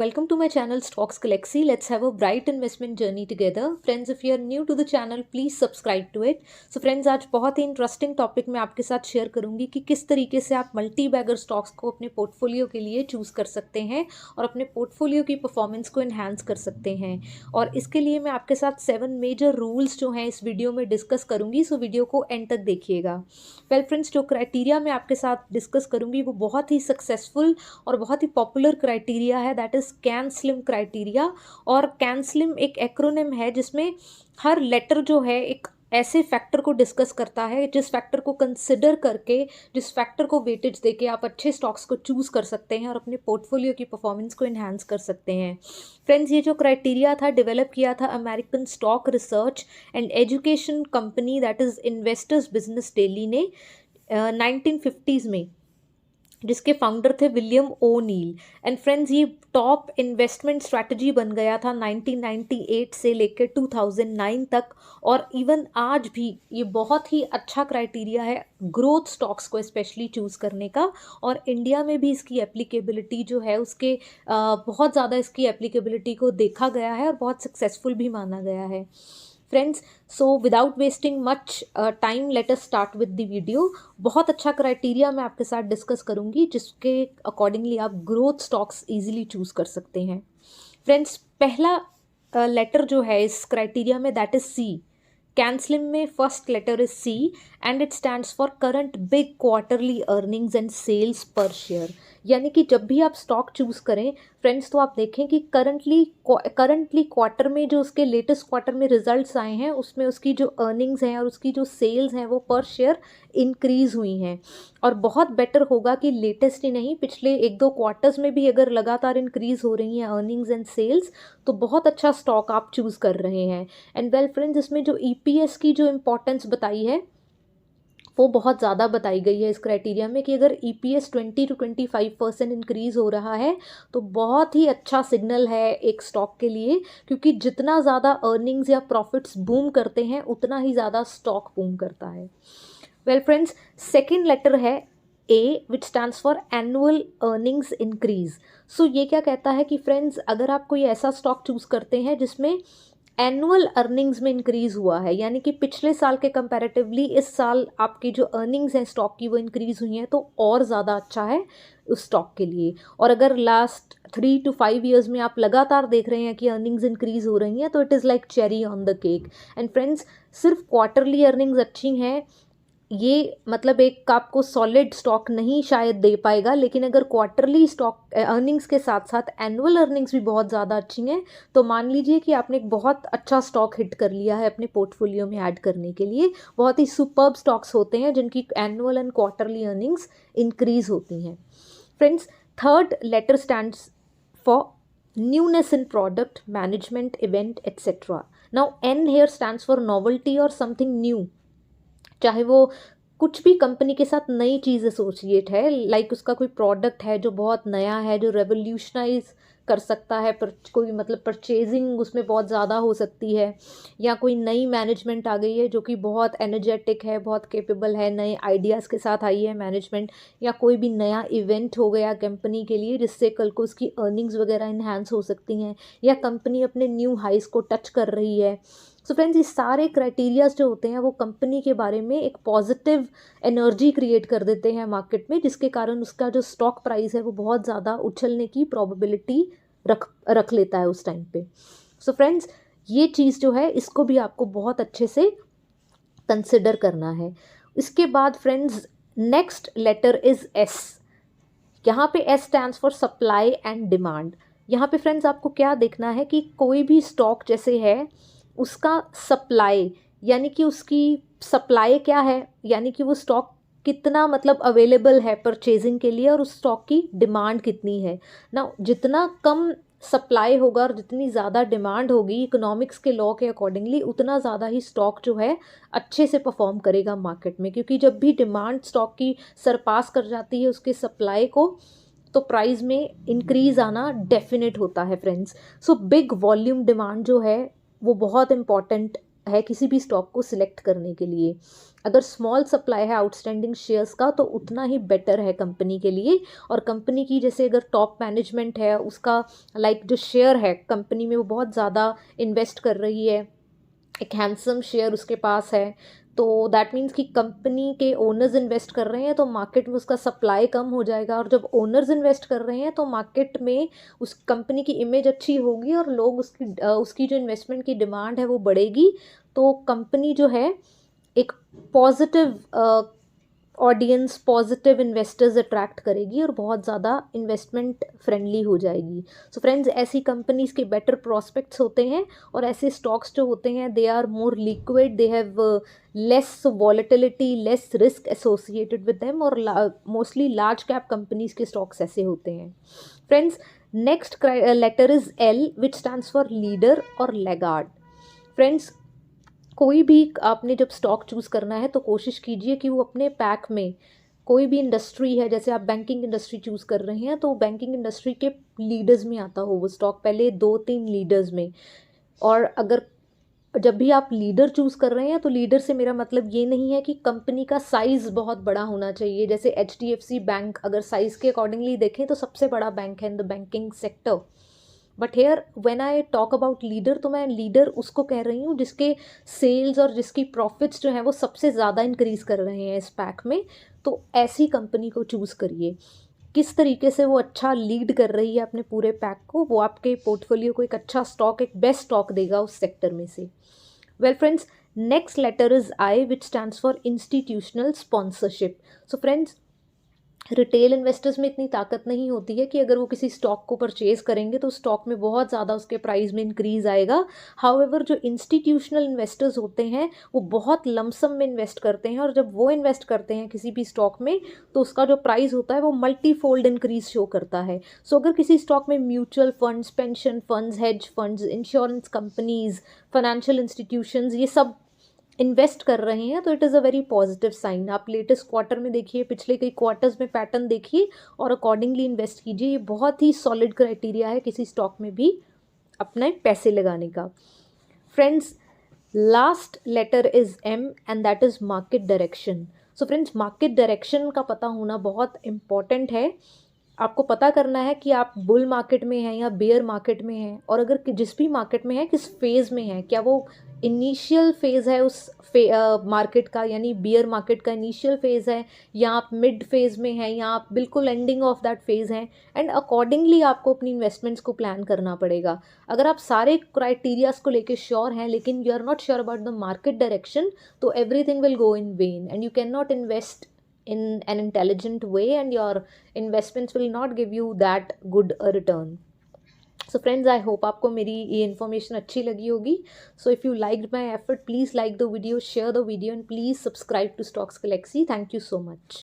Welcome to my channel Stocks Galaxy. Let's have a bright investment journey together. Friends, if you are new to the channel, please subscribe to it. So friends, आज बहुत ही interesting topic मैं आपके साथ share करूंगी कि किस तरीके से आप मल्टी बैगर स्टॉक्स को अपने पोर्टफोलियो के लिए चूज़ कर सकते हैं और अपने पोर्टफोलियो की परफॉर्मेंस को इन्हांस कर सकते हैं। और इसके लिए मैं आपके साथ 7 मेजर रूल्स जो हैं इस वीडियो में डिस्कस करूंगी, सो वीडियो को एंड तक देखिएगा। वेल फ्रेंड्स, जो क्राइटेरिया मैं आपके साथ डिस्कस करूंगी वो बहुत ही सक्सेसफुल और बहुत ही पॉपुलर क्राइटेरिया है, that is can slim criteria. और कैन स्लिम एक एक्रोनिम है जिसमें हर लेटर जो है एक ऐसे फैक्टर को डिस्कस करता है जिस फैक्टर को कंसिडर करके, जिस फैक्टर को वेटेज देके आप अच्छे स्टॉक्स को चूज़ कर सकते हैं और अपने पोर्टफोलियो की परफॉर्मेंस को इन्हांस कर सकते हैं। फ्रेंड्स, ये जो क्राइटेरिया था डेवलप किया था American stock research and education company that is Investors Business Daily ने 1950s में, जिसके फाउंडर थे William O'Neil. And friends, ये टॉप इन्वेस्टमेंट स्ट्रैटेजी बन गया था 1998 से लेकर 2009 तक। और इवन आज भी ये बहुत ही अच्छा क्राइटेरिया है ग्रोथ स्टॉक्स को स्पेशली चूज़ करने का। और इंडिया में भी इसकी एप्लीकेबिलिटी जो है उसके बहुत ज़्यादा इसकी एप्लीकेबिलिटी को देखा गया है और बहुत सक्सेसफुल भी माना गया है। Friends, so without wasting much time let us start with the video. बहुत अच्छा क्राइटेरिया मैं आपके साथ डिस्कस करूंगी जिसके अकॉर्डिंगली आप ग्रोथ स्टॉक्स इजीली चूज़ कर सकते हैं। फ्रेंड्स, पहला लेटर जो है इस क्राइटेरिया में दैट इज सी। कैन-स्लिम में first letter is C and it stands for current big quarterly earnings and sales per share. यानी कि जब भी आप स्टॉक चूज़ करें फ्रेंड्स, तो आप देखें कि करंटली क्वार्टर में जो उसके लेटेस्ट क्वार्टर में रिजल्ट्स आए हैं उसमें उसकी जो अर्निंग्स हैं और उसकी जो सेल्स हैं वो पर शेयर इंक्रीज़ हुई हैं। और बहुत बेटर होगा कि लेटेस्ट ही नहीं, पिछले 1-2 क्वार्टर्स में भी अगर लगातार इंक्रीज़ हो रही हैं अर्निंग्स एंड सेल्स, तो बहुत अच्छा स्टॉक आप चूज़ कर रहे हैं। एंड वेल फ्रेंड्स, इसमें जो ईपीएस की जो इम्पोर्टेंस बताई है वो बहुत ज़्यादा बताई गई है इस क्राइटेरिया में कि अगर ईपीएस 20 to 25% इंक्रीज़ हो रहा है तो बहुत ही अच्छा सिग्नल है एक स्टॉक के लिए, क्योंकि जितना ज़्यादा अर्निंग्स या प्रॉफिट्स बूम करते हैं उतना ही ज़्यादा स्टॉक बूम करता है। वेल फ्रेंड्स, सेकेंड लेटर है A which stands for annual earnings increase. So ये क्या कहता है कि फ्रेंड्स, अगर आप कोई ऐसा स्टॉक चूज़ करते हैं जिसमें एनुअल अर्निंग्स में इंक्रीज़ हुआ है, यानी कि पिछले साल के कंपैरेटिवली इस साल आपकी जो अर्निंग्स हैं स्टॉक की वो इंक्रीज़ हुई हैं, तो और ज़्यादा अच्छा है उस स्टॉक के लिए। और अगर लास्ट 3 to 5 ईयर्स में आप लगातार देख रहे हैं कि अर्निंग्स इंक्रीज़ हो रही हैं तो it is like cherry on the cake. And friends, सिर्फ क्वार्टरली अर्निंग्स अच्छी हैं ये मतलब एक आपको सॉलिड स्टॉक नहीं शायद दे पाएगा, लेकिन अगर क्वार्टरली स्टॉक अर्निंग्स के साथ साथ एनुअल अर्निंग्स भी बहुत ज़्यादा अच्छी हैं तो मान लीजिए कि आपने एक बहुत अच्छा स्टॉक हिट कर लिया है अपने पोर्टफोलियो में ऐड करने के लिए। बहुत ही सुपर्ब स्टॉक्स होते हैं जिनकी annual and quarterly earnings increase होती हैं। Friends, third letter stands for newness in product, management, event, etc. Now N here stands for novelty or something new। चाहे वो कुछ भी कंपनी के साथ नई चीज़ एसोसिएट है, लाइक उसका कोई प्रोडक्ट है जो बहुत नया है, जो रेवोल्यूशनाइज कर सकता है, पर कोई मतलब परचेजिंग उसमें बहुत ज़्यादा हो सकती है, या कोई नई मैनेजमेंट आ गई है जो कि बहुत एनर्जेटिक है, बहुत कैपेबल है, नए आइडियाज़ के साथ आई है मैनेजमेंट, या कोई भी नया इवेंट हो गया कंपनी के लिए जिससे कल को उसकी अर्निंग्स वगैरह इन्हांस हो सकती हैं, या कंपनी अपने न्यू हाइस को टच कर रही है। सो फ्रेंड्स, ये सारे क्राइटेरियाज जो होते हैं वो कंपनी के बारे में एक पॉजिटिव एनर्जी क्रिएट कर देते हैं मार्केट में, जिसके कारण उसका जो स्टॉक प्राइस है वो बहुत ज़्यादा उछलने की प्रोबेबिलिटी रख लेता है उस टाइम पे। सो फ्रेंड्स, ये चीज़ जो है इसको भी आपको बहुत अच्छे से कंसिडर करना है। इसके बाद friends, next letter is S. यहाँ पे S stands for supply and demand. यहाँ पे फ्रेंड्स आपको क्या देखना है कि कोई भी स्टॉक जैसे है उसका सप्लाई, यानी कि उसकी सप्लाई क्या है, यानी कि वो स्टॉक कितना मतलब अवेलेबल है परचेजिंग के लिए, और उस स्टॉक की डिमांड कितनी है ना। जितना कम सप्लाई होगा और जितनी ज़्यादा डिमांड होगी इकोनॉमिक्स के लॉ के अकॉर्डिंगली, उतना ज़्यादा ही स्टॉक जो है अच्छे से परफॉर्म करेगा मार्केट में, क्योंकि जब भी डिमांड स्टॉक की सरपास कर जाती है उसके सप्लाई को, तो प्राइस में इंक्रीज़ आना डेफिनेट होता है friends. So big volume demand जो है वो बहुत इम्पॉर्टेंट है किसी भी स्टॉक को सिलेक्ट करने के लिए। अगर स्मॉल सप्लाई है आउटस्टैंडिंग शेयर्स का तो उतना ही बेटर है कंपनी के लिए। और कंपनी की जैसे अगर टॉप मैनेजमेंट है उसका जो शेयर है कंपनी में वो बहुत ज़्यादा इन्वेस्ट कर रही है, एक हैंडसम शेयर उसके पास है, तो दैट मीन्स कि कंपनी के ओनर्स इन्वेस्ट कर रहे हैं तो मार्केट में उसका सप्लाई कम हो जाएगा। और जब ओनर्स इन्वेस्ट कर रहे हैं तो मार्केट में उस कंपनी की इमेज अच्छी होगी और लोग उसकी जो इन्वेस्टमेंट की डिमांड है वो बढ़ेगी। तो कंपनी जो है एक positive audience, positive investors attract करेगी और बहुत ज़्यादा इन्वेस्टमेंट फ्रेंडली हो जाएगी। सो फ्रेंड्स, ऐसी कंपनीज़ के बेटर प्रॉस्पेक्ट्स होते हैं और ऐसे स्टॉक्स जो होते हैं they are more liquid, they have less volatility, less risk associated with them, और मोस्टली लार्ज कैप कंपनीज़ के स्टॉक्स ऐसे होते हैं। Friends, next letter is L which stands for leader और लैगार्ड। फ्रेंड्स, कोई भी आपने जब स्टॉक चूज़ करना है तो कोशिश कीजिए कि वो अपने पैक में कोई भी इंडस्ट्री है, जैसे आप बैंकिंग इंडस्ट्री चूज़ कर रहे हैं तो बैंकिंग इंडस्ट्री के लीडर्स में आता हो वो स्टॉक, पहले 2-3 लीडर्स में। और अगर जब भी आप लीडर चूज़ कर रहे हैं तो लीडर से मेरा मतलब ये नहीं है कि कंपनी का साइज़ बहुत बड़ा होना चाहिए। जैसे HDFC बैंक अगर साइज़ के अकॉर्डिंगली देखें तो सबसे बड़ा बैंक है in the banking sector. But here when I talk about leader तो मैं लीडर उसको कह रही हूँ जिसके सेल्स और जिसकी प्रॉफिट्स जो हैं वो सबसे ज़्यादा इंक्रीज़ कर रहे हैं इस पैक में। तो ऐसी कंपनी को चूज़ करिए। किस तरीके से वो अच्छा लीड कर रही है अपने पूरे पैक को, वो आपके पोर्टफोलियो को एक अच्छा स्टॉक, एक बेस्ट स्टॉक देगा उस सेक्टर में से। Well friends, next letter is I which stands for institutional sponsorship. So friends, retail investors में इतनी ताकत नहीं होती है कि अगर वो किसी स्टॉक को परचेज करेंगे तो स्टॉक में बहुत ज़्यादा उसके प्राइस में इंक्रीज़ आएगा। हाउएवर जो इंस्टीट्यूशनल इन्वेस्टर्स होते हैं वो बहुत लमसम में इन्वेस्ट करते हैं, और जब वो इन्वेस्ट करते हैं किसी भी स्टॉक में तो उसका जो प्राइस होता है वो मल्टीफोल्ड इंक्रीज शो करता है। सो अगर किसी स्टॉक में mutual funds, pension funds, hedge funds, insurance companies, financial institutions ये सब इन्वेस्ट कर रहे हैं तो it is a very positive sign. आप लेटेस्ट क्वार्टर में देखिए, पिछले कई क्वार्टर्स में पैटर्न देखिए और अकॉर्डिंगली इन्वेस्ट कीजिए। ये बहुत ही सॉलिड क्राइटेरिया है किसी स्टॉक में भी अपने पैसे लगाने का। Friends, last letter is M and that is market direction. So friends, market direction का पता होना बहुत इम्पॉर्टेंट है। आपको पता करना है कि आप बुल मार्केट में हैं या बेयर मार्केट में हैं, और अगर जिस भी मार्केट में है किस फेज़ में है। क्या वो इनिशियल फेज़ है उस मार्केट का, यानी बियर मार्केट का इनिशियल फेज़ है, या आप मिड फेज़ में हैं, या आप बिल्कुल एंडिंग ऑफ दैट फेज़ हैं। एंड अकॉर्डिंगली आपको अपनी इन्वेस्टमेंट्स को प्लान करना पड़ेगा। अगर आप सारे क्राइटेरियाज को लेके श्योर हैं लेकिन you are not sure about the market direction तो everything will go in vain and you can not invest in an intelligent way and your investments will not give you that good a return. So friends, I hope आपको मेरी ये information अच्छी लगी होगी. So if you liked my effort, please like the video, share the video and please subscribe to Stocks Galaxy. Thank you so much.